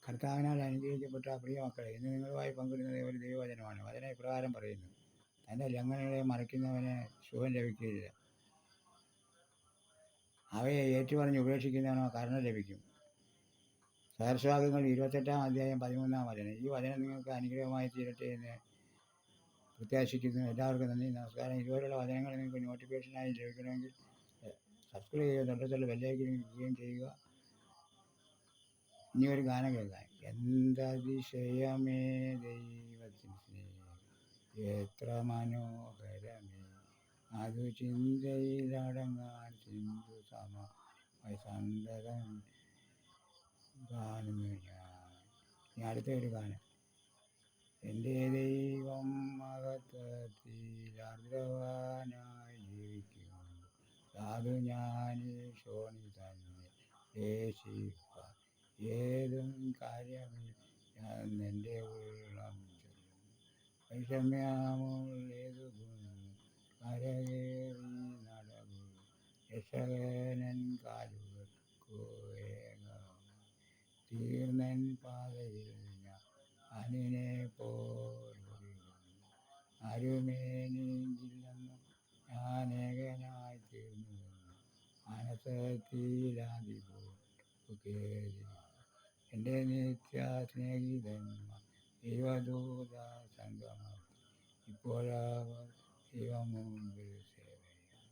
കർത്താവിനാൽ അനുഗ്രഹിക്കപ്പെട്ട പ്രിയ മക്കളെ, ഇന്ന് നിങ്ങളുമായി പങ്കിടുന്നത് ഒരു ദൈവവചനമാണ്. വചനം ഇപ്രകാരം പറയുന്നു: തൻ്റെ ലംഘനങ്ങളെ മറയ്ക്കുന്നവന് സുഖം ലഭിക്കുകയില്ല, അവയെ ഏറ്റുപറഞ്ഞ് ഉപേക്ഷിക്കുന്നവനോ കരുണ ലഭിക്കും. സഹസ്രവാക്യങ്ങൾ 28-ാം അധ്യായം 13-ാം വചനം. ഈ വചനം നിങ്ങൾക്ക് അനുഗ്രഹമായി തീരട്ടെ എന്ന് പ്രത്യാശിക്കുന്നു. എല്ലാവർക്കും നന്ദി, നമസ്കാരം. ഇതുപോലുള്ള വചനങ്ങൾ നിങ്ങൾക്ക് നോട്ടിഫിക്കേഷനായി ലഭിക്കണമെങ്കിൽ സബ്സ്ക്രൈബ് ചെയ്യുക, തൊട്ടടുത്തുള്ള ബെല്ലൈക്കൻ ക്ലിക്ക് ചെയ്യുക. ഇനി ഒരു ഗാനം കേൾക്കാം. എന്തതിശയമേ ദൈവത്തിൻ സ്നേഹം, എത്ര മനോഹരമേ അതു ചിന്തയിലടങ്ങാൻ, സിന്ധു സമമായി സന്തതം കാണുന്നു ഞാൻ. ഇനി അടുത്ത ഒരു ഗാനം. എൻ്റെ ദൈവം മഹത്വത്തിൽ ആർദ്രവാനായി ജീവിക്കുന്നു, സാധു ഞാനീ ശോണി തന്നെ ദേശിപ്പാൻ ഏതും കാര്യമില്ല എൻ്റെ ഉള്ളം ചൊല്ലും. വൈഷമ്യമുള്ളേതു കരകേറി നടന്നു, രക്ഷകനൻ കാലുകൾക്കു വേഗമായി തീർന്നൻ പാതയിൽ ഞാൻ അനിനെ പോലൊരുങ്ങുന്നു. ആരുമേ നീങ്കില്ലെന്നു ഞാൻ ഏകനായി തീർന്നുവെന്നു മനസ്സത്തിലാദിപൂർവ്വം കേറി. എൻ്റെ നിത്യ സ്നേഹിതന്മാർ ദൈവദൂത സംഗമത്തിൽ, ഇപ്പോഴവർ ദൈവമുമ്പിൽ സേവയായി.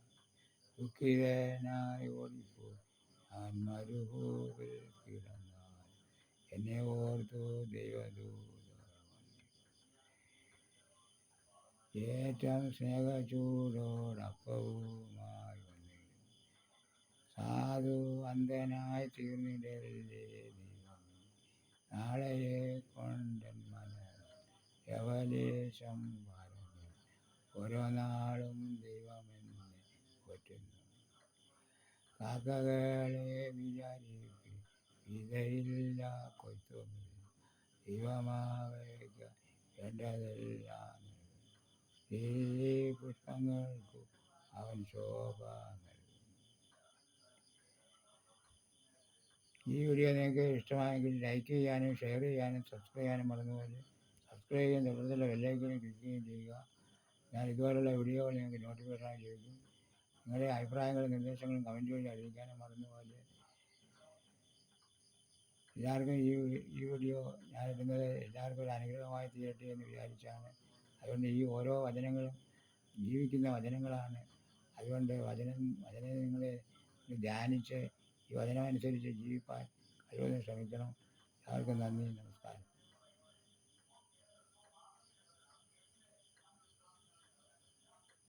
ദുഃഖിതനായി ഓടിപ്പോയി ഞാൻ മരുഭൂവിൽ കിടന്നാൽ, എന്നെ ഓർത്തു ദൈവദൂതർ വന്നു. ഏറ്റവും സ്നേഹചൂടോടപ്പവുമായി വന്നിടും, സാധു അന്ധനായി തീർന്നിടല്ലേ ദൈവമേ. നാളെയെ കൊണ്ടൻ മനസ്സ് യവലേശം ഭാരമില്ല, ഓരോ നാളും ദൈവമെന്നെ പോറ്റുന്നു. കാക്കകളെ വിചാരിപ്പിൻ, വിതയില്ല കൊയ്ത്തുമില്ല, ദൈവമവയ്ക്ക് വേണ്ടതെല്ലാം നൽകും. ലില്ലി പുഷ്പങ്ങൾക്കു അവൻ ശോഭ നൽകും. ഈ വീഡിയോ നിങ്ങൾക്ക് ഇഷ്ടമായെങ്കിൽ ലൈക്ക് ചെയ്യാനും ഷെയർ ചെയ്യാനും സബ്സ്ക്രൈബ് ചെയ്യാനും മറന്നുപോലെ. സബ്സ്ക്രൈബ് ചെയ്യാൻ തൊട്ടടുത്തുള്ള ബെല്ലൈക്കനെ ക്ലിക്ക് ചെയ്യുക. ഞാൻ ഇതുപോലുള്ള വീഡിയോകൾ നിങ്ങൾക്ക് നോട്ടിഫിക്കേഷനായി ലഭിക്കും. നിങ്ങളുടെ അഭിപ്രായങ്ങളും നിർദ്ദേശങ്ങളും കമൻറ്റ് വഴി അറിയിക്കാനും മറന്നുപോലെ. എല്ലാവർക്കും ഈ വീഡിയോ ഞാനിടുന്നത് എല്ലാവർക്കും ഒരു അനുഗ്രഹമായി തീരട്ടെ എന്ന് വിചാരിച്ചാണ്. അതുകൊണ്ട് ഈ ഓരോ വചനങ്ങളും ജീവിക്കുന്ന വചനങ്ങളാണ്. അതുകൊണ്ട് വചനം നിങ്ങൾ ധ്യാനിച്ച് ഈ വചനമനുസരിച്ച് ജീവിപ്പാൻ കഴിവതും ശ്രമിക്കണം. എല്ലാവർക്കും നന്ദി, നമസ്കാരം.